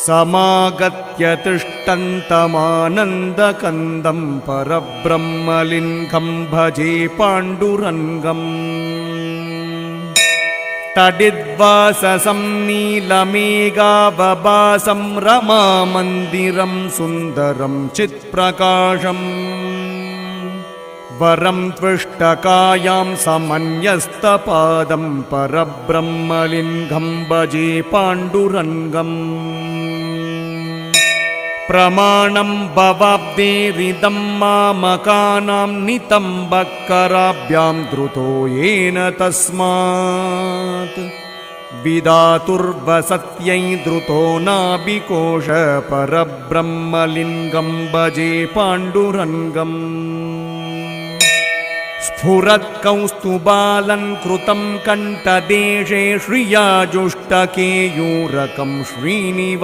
समागत्य तिष्ठन्तमानन्दकन्दं परब्रह्मलिङ्गं भजे पाण्डुरङ्गम् तडिद्वाससं नीलमेघावभासं रमामन्दिरं सुन्दरं चित्प्रकाशम् वरं त्विष्टकायां समन्यस्तपादं परब्रह्मलिङ्गं भजे पाण्डुरङ्गम् प्रमाणं भवाब्देरिदं मामकानां नितम्बकराभ्यां द्रुतो येन तस्मात् विधातुर्वसत्यै द्रुतो नाभिकोश परब्रह्मलिङ्गं भजे पाण्डुरङ्गम् स्फुरत्कौस्तुभालङ्कृतं कण्ठदेशे श्रिया जुष्टकेयूरकं श्रीनिवासम्